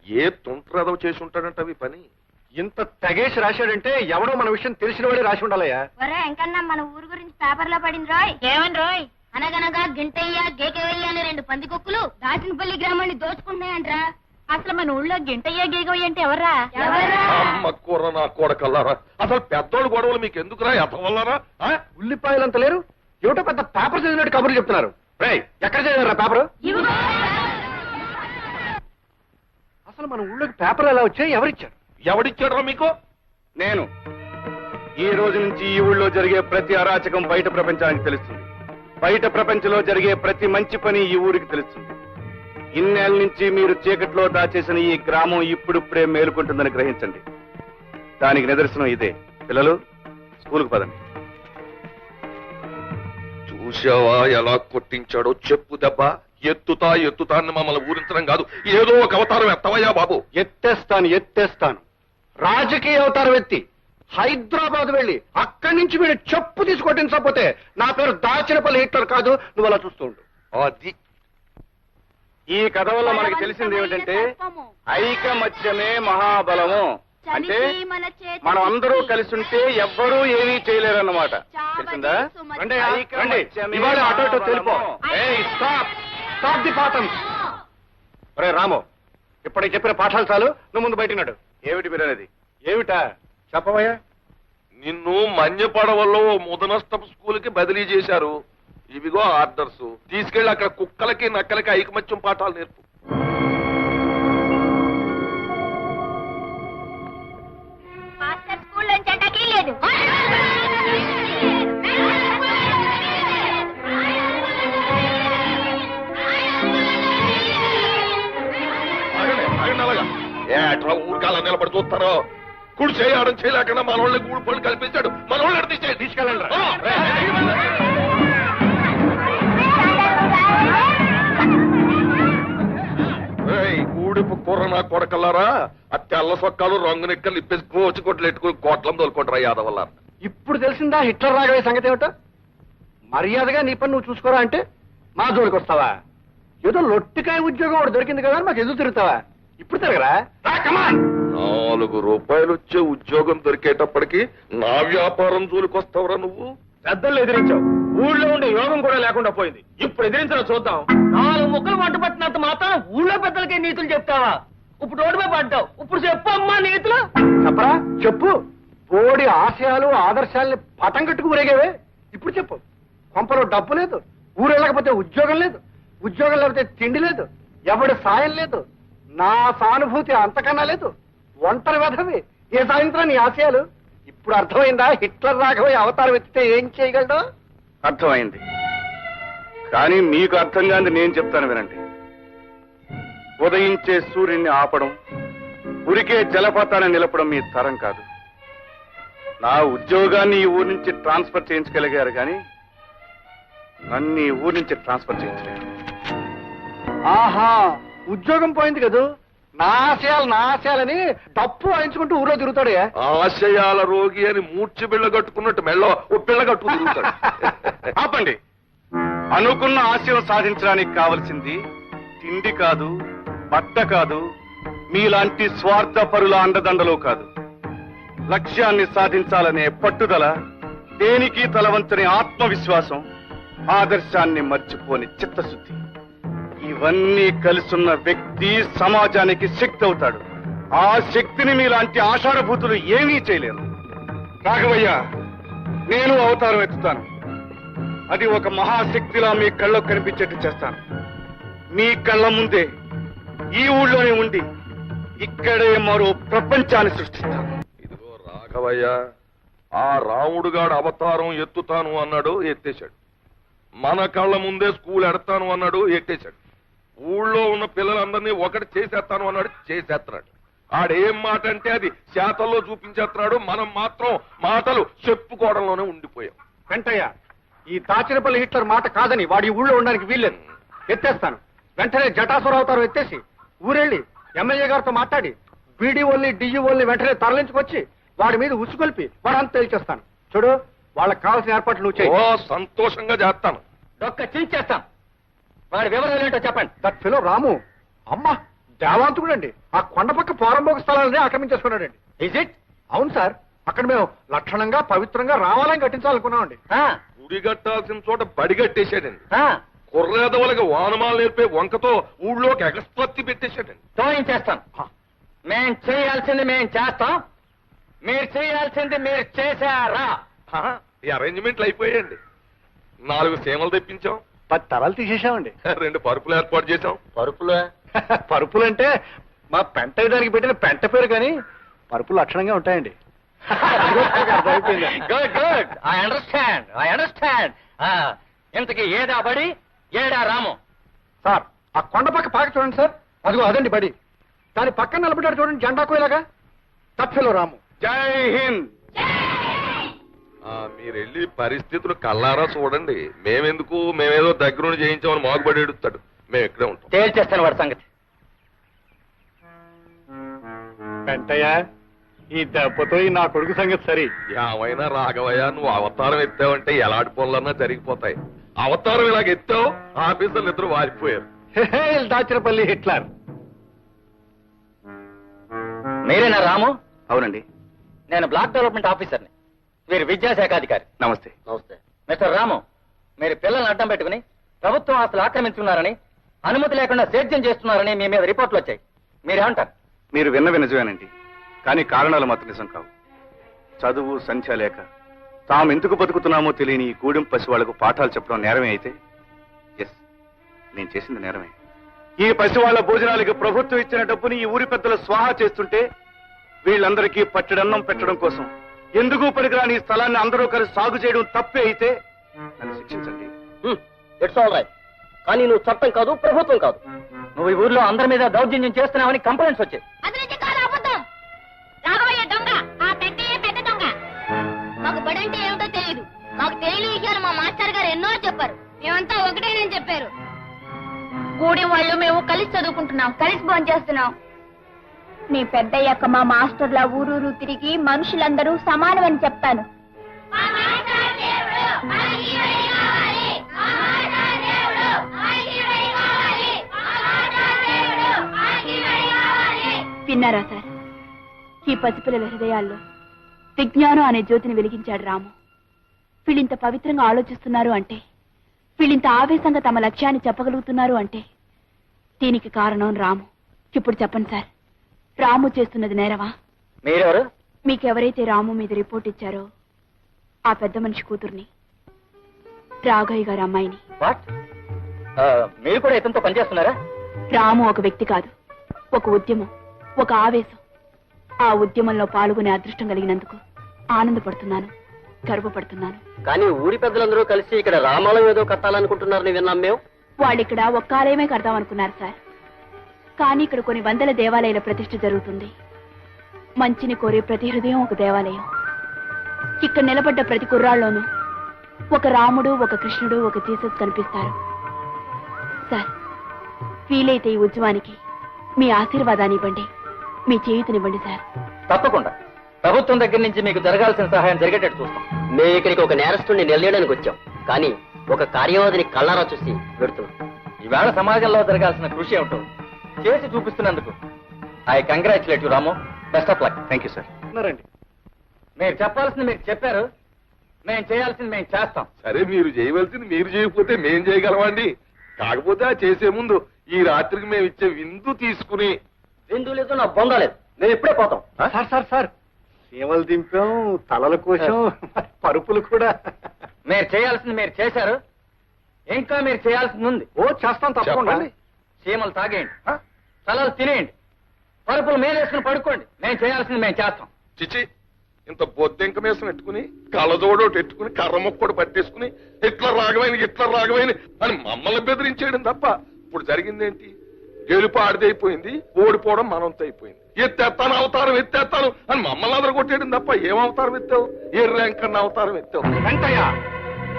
ఏ తుంట్రదవ చేసి ఉంటాడంట అవి పని. ఇంత తెగేసి రాశాడంటే ఎవడో మన విషయం తెలిసిన వాడే రాసి ఉండాలయ్యా. ఒరే వెంకన్న, మన ఊరు గురించి పేపర్లో పడింది రోయ్. ఏమని రోయ్? అనగనగా గింటయ్య గేకవయ్య అనే 2 పందికొక్కులు దాచినపల్లి గ్రామాన్ని దోచుకుంటున్నాయంట్రా. అసలు మన ఊళ్ళో గింటయ్య గేకవయ్య అంటే ఎవర్రా? అమ్మ కూర నా కూడకల్లారా. అసలు పెద్దోళ్ళు గొడవలు మీకు ఎందుకురా? ఎతవల్లారా? ఉల్లిపాయలంత లేరు, ఏమిటో పెద్ద పేపర్ చదివినట్టు కబుర్లు చెప్తున్నారు. రేయ్, ఎక్కడ చదివారా పేపర్? అసలు మన ఊళ్ళోకి పేపర్లు ఎలా వచ్చాయి? ఎవరిచ్చారు? ఎవడిచ్చాడో మీకు? నేను. ఈ రోజు నుంచి ఈ ఊళ్ళో జరిగే ప్రతి అరాచకం బయట ప్రపంచానికి తెలుస్తుంది. బయట ప్రపంచంలో జరిగే ప్రతి మంచి పని ఈ ఊరికి తెలుస్తుంది. ఇన్నేళ్ల నుంచి మీరు చీకట్లో దాచేసిన ఈ గ్రామం ఇప్పుడిప్పుడే మేలుకుంటుందని గ్రహించండి. దానికి నిదర్శనం ఇదే. పిల్లలు, స్కూల్కి పదండి. చూసావా ఎలా కొట్టించాడో? చెప్పు దెబ్బ. ఎత్తుతా అని మమ్మల్ని ఊరించడం కాదు, ఏదో ఒక అవతారం ఎత్తవయ్యా బాబు. ఎత్తేస్తాను. రాజకీయ అవతారం ఎత్తి హైదరాబాద్ వెళ్ళి అక్కడి నుంచి వీడు చెప్పు తీసుకొట్టించకపోతే నా పేరు దాచినపల్లి హిట్లర్ కాదు. నువ్వు అలా చూస్తూ ఉండు. అది ఈ కథ వల్ల మనకి తెలిసింది ఏమిటంటే ఐకమత్యమే మహాబలము. అంటే మనం అందరూ కలిసి ఉంటే ఎవ్వరూ ఏమీ చేయలేరన్నమాట. తెలిసిందా? రండి, ఇవాళ అటో ఇటో తెలిపో. స్టాప్ ది పాఠం. రే రాము, ఇప్పటికి చెప్పిన పాఠాలు చాలు, నువ్వు ముందు బయటనాడు. ఏమిటి మీరు అనేది? ఏమిటా చెప్పవయ్యా? నిన్ను మన్యపడవలో ముదనష్టపు స్కూల్ కి బదిలీ చేశారు. ఇవిగో ఆర్డర్స్. తీసుకెళ్లి అక్కడ కుక్కలకి నక్కలకి ఐకమత్యం పాఠాలు నేర్పు. స్కూల్ నుంచి అటాకీ లేదు. ఏట్రా ఊరికాల నిలబడి చూస్తారో? కుడి చేయడం చేయలేకుండా మన వాళ్ళని గూడు పళ్ళు కల్పించాడు. మన వాళ్ళు తీసుకెళ్ళండి. గూడిపు కూర నా కొడకల్లారా, ఆ తెల్ల సొక్కాలు రంగు నిక్కలు ఇప్పేసి కోచి కొట్లు ఎట్టుకుని కోట్లం తోలుకుంటారా యాదవల్ల. ఇప్పుడు తెలిసిందా హిట్లర్ రాగవే సంగతి ఏమిటో? మర్యాదగా నీ పని నువ్వు చూసుకోరా అంటే మా జోలికి వస్తావా? ఏదో లొట్టికాయ ఉద్యోగం ఒకటి దొరికింది కదా అని మాకు ఎదురు తిరుగుతావా? ఇప్పుడు తిరగరా? 4 రూపాయలు వచ్చే ఉద్యోగం దొరికేటప్పటికి నా వ్యాపారం జోలికొస్తావురా నువ్వు? పెద్దలు ఎదిరించావు, ఊళ్ళో ఉండే యోగం కూడా లేకుండా పోయింది. ఇప్పుడు ఎదిరించడం చూద్దాం. 4 ముక్కలు వంట పట్టినంత మాత్రం ఊళ్ళో పెద్దలకే నీతులు చెప్తావా? ఇప్పుడు రోడ్డుపై పడ్డావు, ఇప్పుడు చెప్పు అమ్మా నీతులు. చెప్పరా? చెప్పు. బోడి ఆశయాలు ఆదర్శాలని పటం కట్టుకు ఊరేగేవే. ఇప్పుడు చెప్పు. కొంపలో డబ్బు లేదు, ఊరు వెళ్ళకపోతే ఉద్యోగం లేదు, ఉద్యోగం లేకపోతే తిండి లేదు, ఎవడి సాయం లేదు, నా సానుభూతి అంతకన్నా లేదు, ఒంటరి వెధవి. ఏ సాయంత్రం నీ ఆశయాలు? ఇప్పుడు అర్థమైందా హిట్లర్ రాఘవయ్య అవతారం ఎత్తితే ఏం చేయగలడు? అర్థమైంది. కానీ మీకు అర్థం కాని నేను చెప్తాను వినండి. ఉదయించే సూర్యుడిని ఆపడం, ఉరికే జలపాతాన్ని నిలపడం మీ తరం కాదు. నా ఉద్యోగాన్ని ఈ ఊరి నుంచి ట్రాన్స్ఫర్ చేయించగలిగారు కానీ నన్ను ఈ ఊరి నుంచి ట్రాన్స్ఫర్ చేయించలేరు. ఆహా, ఉద్యోగం పోయింది కదూ, నా ఆశయాలని డప్పు వాయించుకుంటూ ఊరో తిరుగుతాడే. ఆశయాల రోగి అని మూర్చి బిళ్ళ కట్టుకున్నట్టు మెళ్ళో ఓ పిల్ల కట్టుకు తిరుగుతాడు. ఆపండి. అనుకున్న ఆశయం సాధించడానికి కావలసింది తిండి కాదు, బట్ట కాదు, మీలాంటి స్వార్థపరుల అండదండలు కాదు. లక్ష్యాన్ని సాధించాలనే పట్టుదల, దేనికి తలవంచని ఆత్మవిశ్వాసం, ఆదర్శాన్ని మర్చిపోని చిత్తశుద్ధి, ఇవన్నీ కలిసున్న వ్యక్తి సమాజానికి శక్తి అవుతాడు. ఆ శక్తిని మీలాంటి ఆషాఢభూతులు ఏమీ చేయలేరు. రాఘవయ్య, నేను అవతారం ఎత్తుతాను. అది ఒక మహాశక్తిలా మీ కళ్ళకు కనిపించేట్టు చేస్తాను. మీ కళ్ళ ముందే ఈ ఊళ్ళోనే ఉండి ఇక్కడే మరో ప్రపంచాన్ని సృష్టిస్తాను. ఇదిగో రాఘవయ్య, ఆ రాముడుగాడు అవతారం ఎత్తుతాను అన్నాడు, ఎత్తేశాడు. మన కళ్ళ ముందే స్కూల్ ఎడతాను అన్నాడు, ఎట్టేశాడు. ఊళ్ళో ఉన్న పిల్లలందరినీ ఒకటి చేసేస్తాను అన్నాడు, చేసేస్తున్నాడు. ఆడేం మాట అంటే అది శాతల్లో చూపించేస్తున్నాడు. మనం మాత్రం మాటలు చెప్పుకోవడంలోనే ఉండిపోయాం. వెంటయ్య, ఈ దాచినపల్లి హిట్లర్ మాట కాదని వాడి ఊళ్ళో ఉండడానికి వీల్లేదు. ఎత్తేస్తాను. వెంటనే జటాసుర అవతారం ఎత్తేసి ఊరెళ్ళి ఎమ్మెల్యే గారితో మాట్లాడి బీడీఓల్ని డిఈఓల్ని వెంటనే తరలించుకొచ్చి వాడి మీద ఉసుకొల్పి వాడంతా తేల్చేస్తాను. చూడు, వాళ్ళకి కావాల్సిన ఏర్పాట్లు నువ్వు చేయి. ఓ, సంతోషంగా చేస్తాను. ఒక్క చేస్తాం. వాడి వివరాలు ఏంటో చెప్పండి. దట్ ఫిలో రాము అమ్మ దేవాంతుడండి. ఆ కొండపక్క పోరంబోక స్థలాలని ఆక్రమించేసుకున్నాడండి. Is it? అవును సార్. అక్కడ మేము లక్షణంగా పవిత్రంగా రావాలని కట్టించాలనుకున్నామండి. గుడి కట్టాల్సిన చోట బడి కట్టేశాడండి. కుర్రేదవులకి వానమాలు నేర్పే వంకతో ఊళ్ళోకి ఎగస్పత్తి పెట్టేశాడండి. తోయించేస్తాం. మేం చేయాల్సింది మేం చేస్తాం, మీరు చేయాల్సింది మీరు చేశారా? ఈ అరేంజ్మెంట్లు అయిపోయాయండి. 4 సీమలు తెప్పించాం, 10 తరాలు తీసేసామండి. 2 పరుపులు ఏర్పాటు చేశాం. పరుపులు పరుపులంటే మా పెంట దానికి పెట్టిన పెంట పేరు కానీ పరుపులు లక్షణంగా ఉంటాయండి. Good good, I understand. ఇంతకి ఏడా బడి, ఏడా రాము? సార్ ఆ కొండ పక్క పాక చూడండి సార్, అదిగో అదండి బడి. దాని పక్కన నిలబడ్డాడు చూడండి జెండా కోయలాగా, తప్పెలో రాము. జై హింద్. మీరు వెళ్ళి పరిస్థితులు కల్లారా చూడండి. మేమేదో దగ్గరుండి చేయించామని మాగుబడి ఎడుతాడు. మేము ఇక్కడే ఉంటాం. తేల్చేస్తాను వాడి సంగతి. పెంటయ్య, ఈ దెబ్బతో ఈ నా కొడుకు సంగతి సరి. ఏమైనా రాఘవయ్య, నువ్వు అవతారం ఎత్తావంటే ఎలాంటి పనులన్నా జరిగిపోతాయి. అవతారం ఇలాగ ఎత్తావు, ఆఫీసర్లు ఇద్దరు వారిపోయారు. దాచిరపల్లి హిట్లర్. మీరేనా రాము? అవునండి. నేను బ్లాక్ డెవలప్మెంట్ ఆఫీసర్ని. వీరు విద్యాశాఖ అధికారి. నమస్తే. మిస్టర్ రాము, మీరు పిల్లల్ని అడ్డం పెట్టుకుని ప్రభుత్వం ఆస్తులు ఆక్రమించుకున్నారని, అనుమతి లేకుండా సేద్యం చేస్తున్నారని మీ మీద రిపోర్ట్లు వచ్చాయి. మీరేమంటారు? మీరు విన్న నిజమేనండి, కానీ కారణాలు మాత్రం నిజం కావు. చదువు సంఖ్య లేక తాము ఎందుకు బతుకుతున్నామో తెలియని ఈ గూడెం పసి వాళ్లకు పాఠాలు చెప్పడం నేరమే అయితే, ఎస్, నేను చేసింది నేరమే. ఈ పసి వాళ్ల భోజనాలకి ప్రభుత్వం ఇచ్చిన డబ్బుని ఈ ఊరి పెద్దలు స్వాహా చేస్తుంటే వీళ్ళందరికీ పట్టెడన్నం పెట్టడం కోసం ఎందుకు పనికిరాని ఈ స్థలాన్ని అందరూ కలిసి సాగు చేయడం తప్పే అయితే నన్ను శిక్షించండి. It's all right. కానీ నువ్వు చట్టం కాదు, ప్రభుత్వం కాదు. నువ్వు ఈ ఊర్లో అందరి మీద దౌర్జన్యం చేస్తున్నావని కంప్లైంట్స్ వచ్చాయి. అది నుంచి కాదు, అబద్ధం. రాఘవయ్య దొంగ, ఆ పెద్దయ్య పెద్ద దొంగ. మాకు బడి అంటే ఏమిటో తెలియదు. మాకు తెలియని విషయాలు మా మాస్టర్ గారు ఎన్నో చెప్పారు. మేమంతా ఒకటేనని చెప్పారు. గూడెం వాళ్ళు మేము కలిసి చదువుకుంటున్నాం, కలిసి భోజనం చేస్తున్నాం. నీ పెద్దయ్యాక మా మాస్టర్ల ఊరూరు తిరిగి మనుషులందరూ సమానమని చెప్తాను. విన్నారా సార్? ఈ పసిపిల్లల హృదయాల్లో విజ్ఞానం అనే జ్యోతిని వెలిగించాడు రాము. వీళ్ళింత పవిత్రంగా ఆలోచిస్తున్నారు అంటే, వీళ్ళింత ఆవేశంగా తమ లక్ష్యాన్ని చెప్పగలుగుతున్నారు అంటే దీనికి కారణం రాము. ఇప్పుడు చెప్పండి సార్, రాము చేస్తున్నది నేరమా? మీరెవరు? మీకెవరైతే రాము మీద రిపోర్ట్ ఇచ్చారో ఆ పెద్ద మనిషి కూతుర్ని, రాఘయ్య గారి అమ్మాయిని. వాట్? మీరు కూడా ఇతనితో పనిచేస్తున్నారా? రాము ఒక వ్యక్తి కాదు, ఒక ఉద్యమం, ఒక ఆవేశం. ఆ ఉద్యమంలో పాల్గొనే అదృష్టం కలిగినందుకు ఆనందపడుతున్నాను, గర్వపడుతున్నాను. కానీ ఊరి పెద్దలందరూ కలిసి ఇక్కడ రామాలయం ఏదో కట్టాలనుకుంటున్నారని విన్నాం మేము. వాళ్ళిక్కడ ఒక్క ఆలయమే కడదాం అనుకున్నారు సార్. కానీ ఇక్కడ కొన్ని వందల దేవాలయాల ప్రతిష్ఠ జరుగుతుంది. మంచిని కోరే ప్రతి హృదయం ఒక దేవాలయం. ఇక్కడ నిలబడ్డ ప్రతి కుర్రాళ్ళలోనూ ఒక రాముడు, ఒక కృష్ణుడు, ఒక జీసస్ కనిపిస్తారు. సార్, వీలైతే ఈ ఉద్యమానికి మీ ఆశీర్వాదాన్ని ఇవ్వండి, మీ చేయూతనివ్వండి సార్. తప్పకుండా ప్రభుత్వం దగ్గర నుంచి మీకు జరగాల్సిన సహాయం జరిగేటట్టు చూస్తాం. మేము ఇక్కడికి ఒక నేరస్తుడిని నిలయడానికి వచ్చాం, కానీ ఒక కార్యవాదిని కళ్ళారా చూసి పెడుతున్నాం. ఈవేళ సమాజంలో జరగాల్సిన కృషి ఏమిటో చేసి చూపిస్తున్నందుకు I congratulate you Ramu. Best of luck. Thank you sir. మీరు చెప్పాల్సింది మీరు చెప్పారు, మేము చేయాల్సింది మేము చేస్తాం. సరే, మీరు చేయవలసింది మీరు చేయకపోతే మేం చేయగలమండి. కాకపోతే ఆ చేసే ముందు ఈ రాత్రికి మేము ఇచ్చే విందు తీసుకుని. విందు లేదు, నా బొంద లేదు, మేము ఇప్పుడే పోతాం. సార్ సేవలు దింపాం, తలల కోసం పరుపులు కూడా. మీరు చేయాల్సింది మీరు చేశారు, ఇంకా మీరు చేయాల్సింది ఉంది. ఓ చేస్తాం తప్పకుండా. చెప్పండి. చీమలు తాగేయండి, తలలు తినేయండి, పరుపులు మేలేసుకుని పడుకోండి. మేము చేయాల్సింది మేము చేస్తాం. చిచి, ఇంత బొద్దెంక మీసం పెట్టుకుని కళ్ళజోడోటి ఎట్టుకుని కర్ర మొక్కడు పట్టేసుకుని ఇట్లా రాగమైన అని మమ్మల్ని బెదిరించేయడం తప్ప ఇప్పుడు జరిగిందేంటి? గెలుపు ఆడిదైపోయింది, ఓడిపోవడం మనంతో అయిపోయింది. ఎత్తేస్తాను అవతారం ఎత్తేస్తాను అని మమ్మల్ని అదర కొట్టేయడం తప్ప ఏం అవతారం ఎత్తావు? ఏ ర్యాంక్ అన్న అవతారం ఎత్తావు? వెంటయ్య,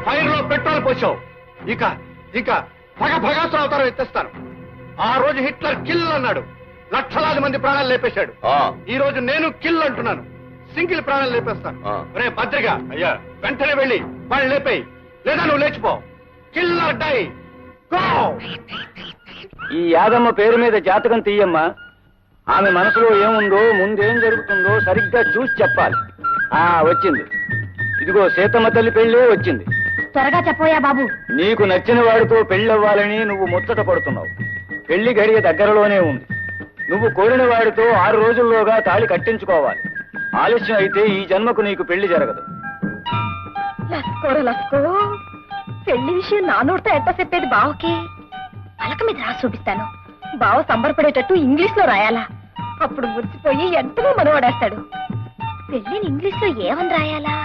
ఫైర్ లో పెట్రోల్ పోసావు. ఇక భగభగాసు అవతారం ఎత్తేస్తాను. ఆ రోజు హిట్లర్ కిల్ అన్నాడు, లక్షలాది మంది ప్రాణాలు లేపేశాడు. ఈ రోజు నేను కిల్ అంటున్నాను, సింగిల్ ప్రాణాలు లేపేస్తాను. రే భద్రిగా, అయ్యా వెంటనే వెళ్ళి వాళ్ళు లేపేయి, లేదా నువ్వు లేచిపో. Killer die, go. ఈ యాదమ్మ పేరు మీద జాతకం తీయమ్మా. ఆమె మనసులో ఏముందో, ముందేం జరుగుతుందో సరిగ్గా చూసి చెప్పాలి. వచ్చింది, ఇదిగో సీతమ్మ తల్లి పెళ్ళే వచ్చింది. త్వరగా చెప్పోయా బాబు. నీకు నచ్చిన వాడితో పెళ్ళవ్వాలని నువ్వు ముచ్చట పడుతున్నావు. పెళ్లి గడియ దగ్గరలోనే ఉంది. నువ్వు కోరిన వాడితో 6 రోజుల్లోగా తాళి కట్టించుకోవాలి. ఆలస్యం అయితే ఈ జన్మకు నీకు పెళ్లి జరగదు. లస్కో పెళ్లి విషయం నా నోటితో ఎట్ట చెప్పేది బావకి? పలక మీద రాసి చూపిస్తాను. బావ సంబరపడేటట్టు ఇంగ్లీష్ లో రాయాలా? అప్పుడు మురిసిపోయి ఎంతగా మనవాడేస్తాడు. పెళ్ళిని ఇంగ్లీష్ లో ఏమని రాయాలా?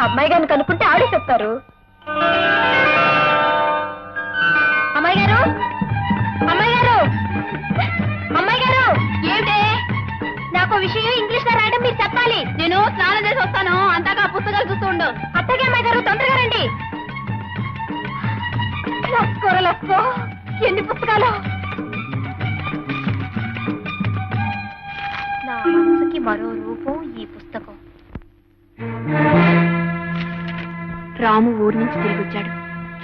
అమ్మాయి గారిని కనుక్కుంటే ఆడే చెప్తారు. అమ్మాయి గారు, అమ్మాయి గారు, అమ్మాయి గారు, ఏమిటే? నాకు విషయం ఇంగ్లీష్ లో రాయడం మీరు చెప్పాలి. నేను స్నానం చేసి వస్తాను, అంతాగా పుస్తకాలు చూస్తూ ఉండు. అత్తగా అమ్మాయి గారు, తొందరగా రండి. లస్కో ఎన్ని పుస్తకాలు! నా మనసుకి మరో రూపం ఈ పుస్తకం. రాము ఊరి నుంచి తిరిగి వచ్చాడు.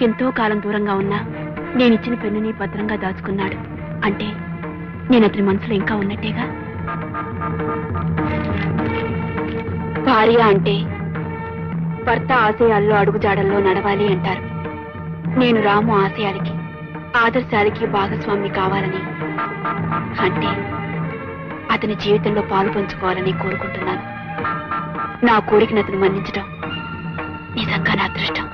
ఎంతో కాలం దూరంగా ఉన్నా నేనిచ్చిన పెన్నుని భద్రంగా దాచుకున్నాడు. అంటే నేను అతని మనసులో ఇంకా ఉన్నట్టేగా. భార్య అంటే భర్త ఆశయాల్లో అడుగుజాడల్లో నడవాలి అంటారు. నేను రాము ఆశయాలకి ఆదర్శాలకి భాగస్వామి కావాలని, అంటే అతని జీవితంలో పాలు పంచుకోవాలని కోరుకుంటున్నాను. నా కోరికను అతను మన్నించడం నిజంగా నా అదృష్టం.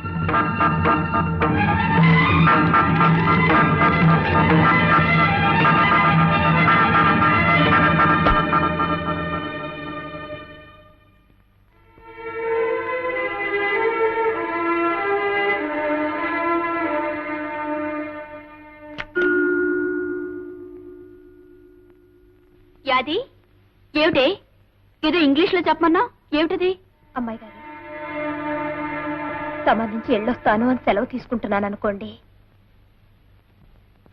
యాది, ఏమిటే ఏదో ఇంగ్లీష్ లో చెప్పమన్నా? ఏమిటది? అమ్మాయి గారు, సంబంధించి వెళ్ళొస్తాను అని సెలవు తీసుకుంటున్నాను అనుకోండి,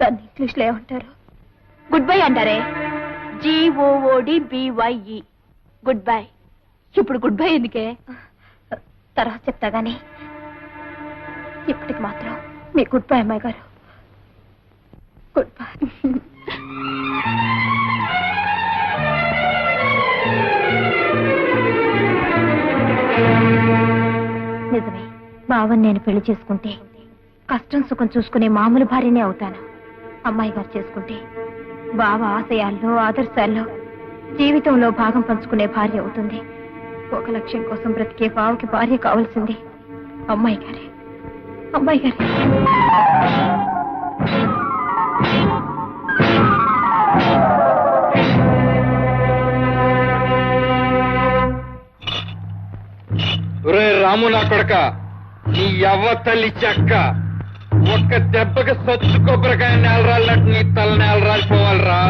దాన్ని ఇంగ్లీష్ లో ఏమంటారు? గుడ్ బై అంటారే. GOODBYE, good bye. ఇప్పుడు గుడ్ బై ఎందుకే? తర్వాత చెప్తా గానీ ఇప్పటికి మాత్రం మీ గుడ్ బై అమ్మాయి గారు. Good bye. నిజమే, బావని నేను పెళ్లి చేసుకుంటే కష్టం సుఖం చూసుకునే మామూలు భార్యనే అవుతాను. అమ్మాయి గారు చేసుకుంటే బావ ఆశయాల్లో ఆదర్శాల్లో జీవితంలో భాగం పంచుకునే భార్య అవుతుంది. ఒక లక్ష్యం కోసం బ్రతికే బావకి భార్య కావాల్సింది అమ్మాయి గారే. అమ్మాయి గారే. రాము నా కొడక, నీ యవ్వ తల్లి చెక్క, ఒక్క దెబ్బకి సత్తు కొబ్బరికాయ నేలరాలినట్టు నీ తల నేల రాలిపోవాలరా.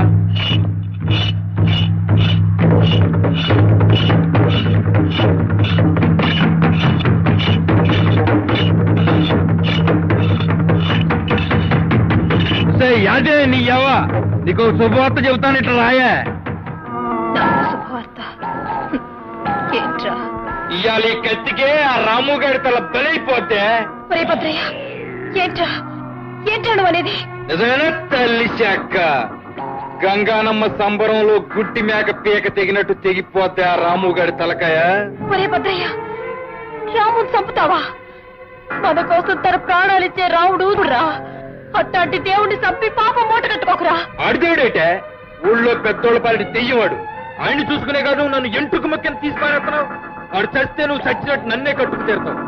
యాదే నీ యవ్వ, నీకు శుభవార్త చెబుతాను, ఇట్లా రాయే. శుభవార్త ఏంట్రా? ఇవాళ ఈ కత్తికే ఆ రాము గారి తల బలైపోతే. భద్రయ్య, ఏంట్రా ఏంట్రా నువ్వు అనేది? నిజమేనా తల్లి చెక్క? గంగానమ్మ సంబరంలో గుడ్డి మేక పీక తెగినట్టు తెగిపోతే ఆ రాము గారి తలకాయ. ఒరే భద్రయ్య, రాముని చంపుతావా? మన కోసం తన ప్రాణాలిచ్చే రాముడు రా. అట్లాంటి దేవుడిని చంపి పాపం మూట కట్టుకోకరా. ఆడిదేవుడేటే ఊళ్ళో పెద్దోళ్ళ పాలిటి తెయ్యవాడు. ఆయన్ని చూసుకునే కాదు నన్ను ఎంటుకు మొక్కని తీసి పారేస్తున్నావు. వాడు చస్తే నువ్వు చచ్చినట్టు నన్నే కట్టుకు తీరుతావు.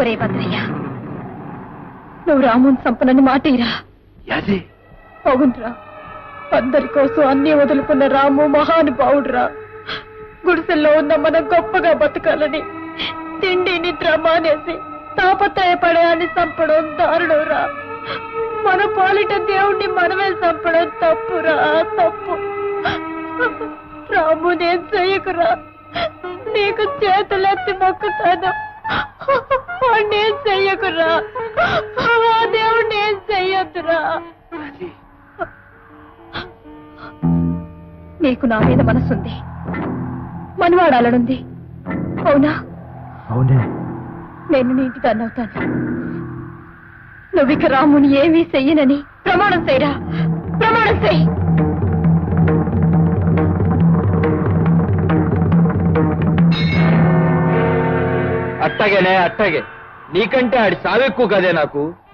ఒరే భద్రయ్య, నువ్వు రాముని చంపనని మాటేరా. అవునరా, అందరి కోసం అన్ని వదులుకున్న రాము మహానుభావుడురా. గుడిసెల్లో ఉన్న మనం గొప్పగా బతకాలని తిండి నిద్ర మానేసి తాపత్రయపడేయాన్ని చంపడం దారుణంరా. మన పాలిట దేవుణ్ణి మనమే చంపడం తప్పురా, తప్పు. రాము నేను చెయ్యకురా, నీకు చేతులెత్తి మొక్కుతాను. నేను చెయ్యకురా, దేవుణ్ణి ఏం చెయ్యొద్దురా. నీకు నా మీద మనసుంది, మనవాడాలనుంది, అవునా? అవునే. నేను నీ ఇంటి దాన్ని అవుతాను. నువ్విక రాముని ఏమీ చెయ్యనని ప్రమాణం చేయరా, ప్రమాణం చెయ్యి. అట్టగేనే, అట్టగే. నీకంటే ఆడి సావెక్కువ కదే నాకు.